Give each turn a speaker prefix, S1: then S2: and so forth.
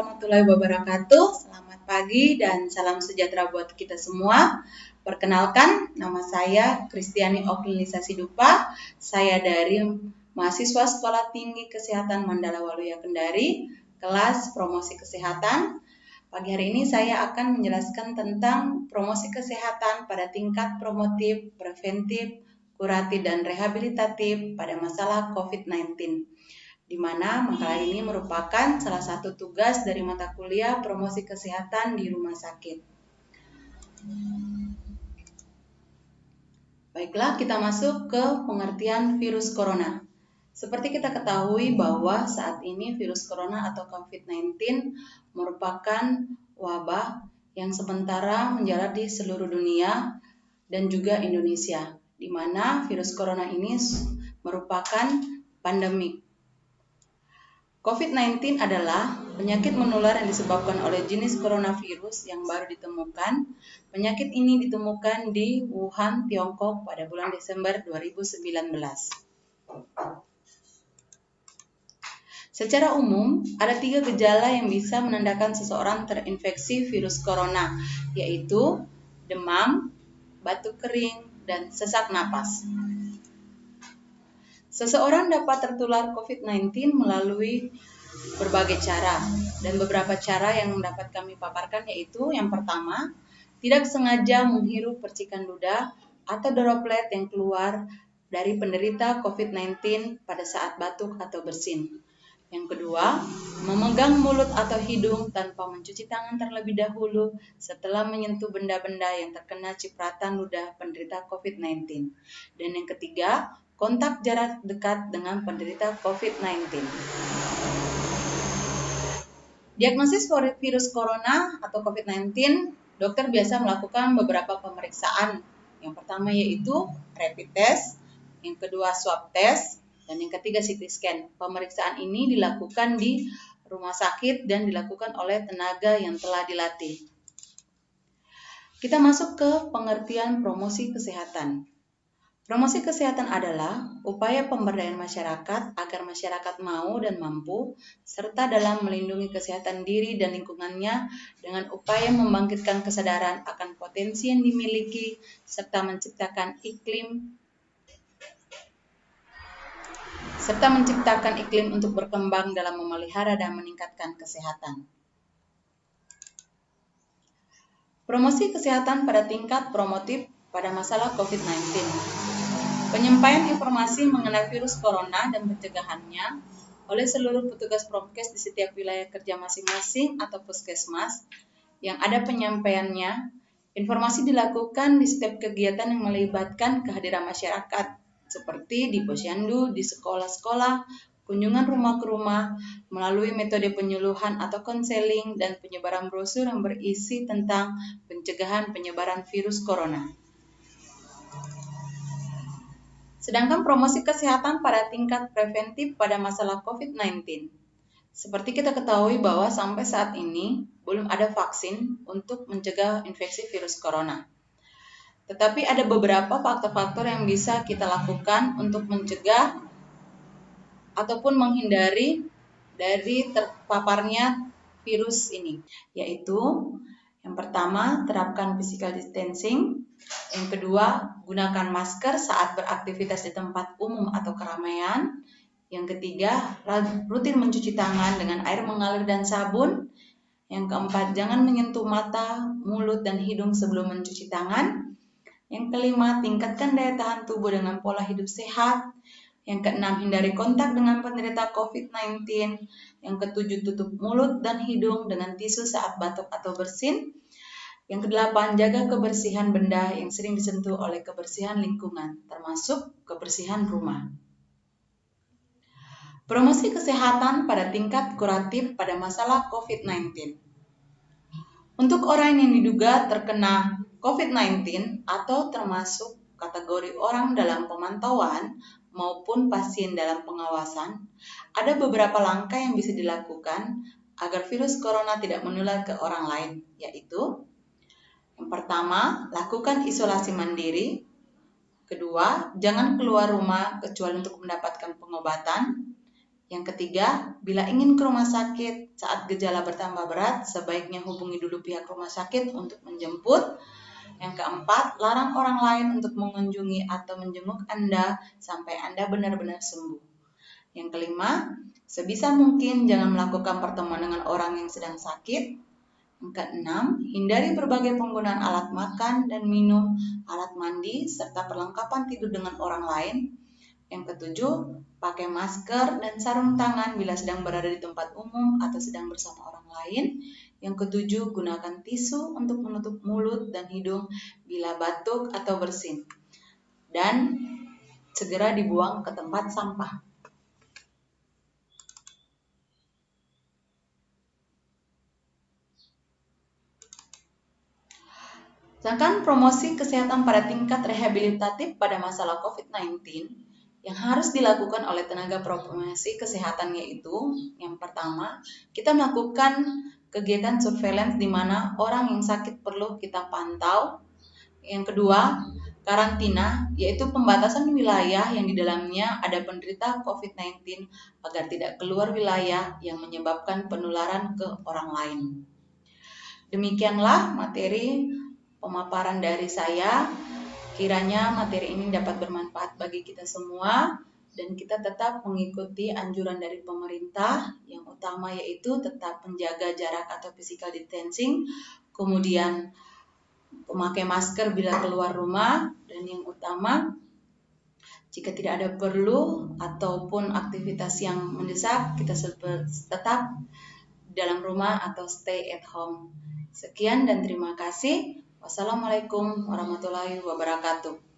S1: warahmatullahi wabarakatuh. Selamat pagi dan salam sejahtera buat kita semua. Perkenalkan, nama saya Kristiani Oklinisasi Sidupa. Saya dari mahasiswa Sekolah Tinggi Kesehatan Mandala Waluya Kendari, kelas promosi kesehatan. Pagi hari ini saya akan menjelaskan tentang promosi kesehatan pada tingkat promotif, preventif, kuratif, dan rehabilitatif pada masalah COVID-19. Di mana makalah ini merupakan salah satu tugas dari mata kuliah promosi kesehatan di rumah sakit. Baiklah, kita masuk ke pengertian virus corona. Seperti kita ketahui bahwa saat ini virus corona atau COVID-19 merupakan wabah yang sementara menjalar di seluruh dunia dan juga Indonesia, di mana virus corona ini merupakan pandemik. COVID-19 adalah penyakit menular yang disebabkan oleh jenis coronavirus yang baru ditemukan. Penyakit ini ditemukan di Wuhan, Tiongkok pada bulan Desember 2019. Secara umum, ada 3 gejala yang bisa menandakan seseorang terinfeksi virus corona, yaitu demam, batuk kering, dan sesak napas. Seseorang dapat tertular COVID-19 melalui berbagai cara, dan beberapa cara yang dapat kami paparkan yaitu yang pertama, tidak sengaja menghirup percikan ludah atau droplet yang keluar dari penderita COVID-19 pada saat batuk atau bersin. Yang kedua, memegang mulut atau hidung tanpa mencuci tangan terlebih dahulu setelah menyentuh benda-benda yang terkena cipratan ludah penderita COVID-19. Dan yang ketiga, kontak jarak dekat dengan penderita COVID-19. Diagnosis virus corona atau COVID-19, dokter biasa melakukan beberapa pemeriksaan. Yang pertama yaitu rapid test, yang kedua swab test, dan yang ketiga CT scan. Pemeriksaan ini dilakukan di rumah sakit dan dilakukan oleh tenaga yang telah dilatih. Kita masuk ke pengertian promosi kesehatan. Promosi kesehatan adalah upaya pemberdayaan masyarakat agar masyarakat mau dan mampu, serta dalam melindungi kesehatan diri dan lingkungannya dengan upaya membangkitkan kesadaran akan potensi yang dimiliki, serta menciptakan iklim untuk berkembang dalam memelihara dan meningkatkan kesehatan. Promosi kesehatan pada tingkat promotif pada masalah COVID-19. Penyampaian informasi mengenai virus corona dan pencegahannya oleh seluruh petugas prokes di setiap wilayah kerja masing-masing atau puskesmas yang ada penyampaiannya. Informasi dilakukan di setiap kegiatan yang melibatkan kehadiran masyarakat, seperti di posyandu, di sekolah-sekolah, kunjungan rumah ke rumah, melalui metode penyuluhan atau konseling, dan penyebaran brosur yang berisi tentang pencegahan penyebaran virus corona. Sedangkan promosi kesehatan pada tingkat preventif pada masalah COVID-19. Seperti kita ketahui bahwa sampai saat ini belum ada vaksin untuk mencegah infeksi virus corona. Tetapi ada beberapa faktor-faktor yang bisa kita lakukan untuk mencegah ataupun menghindari dari terpaparnya virus ini, yaitu yang pertama, terapkan physical distancing. Yang kedua, gunakan masker saat beraktivitas di tempat umum atau keramaian. Yang ketiga, rutin mencuci tangan dengan air mengalir dan sabun. Yang keempat, jangan menyentuh mata, mulut, dan hidung sebelum mencuci tangan. Yang kelima, tingkatkan daya tahan tubuh dengan pola hidup sehat. Yang keenam, hindari kontak dengan penderita COVID-19. Yang ketujuh, tutup mulut dan hidung dengan tisu saat batuk atau bersin. Yang kedelapan, jaga kebersihan benda yang sering disentuh oleh kebersihan lingkungan, termasuk kebersihan rumah. Promosi kesehatan pada tingkat kuratif pada masalah COVID-19. Untuk orang yang diduga terkena COVID-19 atau termasuk kategori orang dalam pemantauan maupun pasien dalam pengawasan, ada beberapa langkah yang bisa dilakukan agar virus corona tidak menular ke orang lain, yaitu yang pertama, lakukan isolasi mandiri. Kedua, jangan keluar rumah kecuali untuk mendapatkan pengobatan. Yang ketiga, bila ingin ke rumah sakit saat gejala bertambah berat, sebaiknya hubungi dulu pihak rumah sakit untuk menjemput. Yang keempat, larang orang lain untuk mengunjungi atau menjenguk Anda sampai Anda benar-benar sembuh. Yang kelima, sebisa mungkin jangan melakukan pertemuan dengan orang yang sedang sakit. Yang keenam, hindari berbagai penggunaan alat makan dan minum, alat mandi, serta perlengkapan tidur dengan orang lain. Yang ketujuh, pakai masker dan sarung tangan bila sedang berada di tempat umum atau sedang bersama orang lain. Yang ketujuh, gunakan tisu untuk menutup mulut dan hidung bila batuk atau bersin. Dan segera dibuang ke tempat sampah. Sedangkan promosi kesehatan pada tingkat rehabilitatif pada masalah COVID-19 yang harus dilakukan oleh tenaga promosi kesehatan yaitu yang pertama, kita melakukan kegiatan surveillance di mana orang yang sakit perlu kita pantau. Yang kedua, karantina yaitu pembatasan wilayah yang di dalamnya ada penderita COVID-19 agar tidak keluar wilayah yang menyebabkan penularan ke orang lain. Demikianlah materi pemaparan dari saya. Kiranya materi ini dapat bermanfaat bagi kita semua dan kita tetap mengikuti anjuran dari pemerintah. Yang utama yaitu tetap menjaga jarak atau physical distancing, kemudian memakai masker bila keluar rumah, dan yang utama jika tidak ada perlu ataupun aktivitas yang mendesak, kita tetap dalam rumah atau stay at home. Sekian dan terima kasih. Wassalamualaikum warahmatullahi wabarakatuh.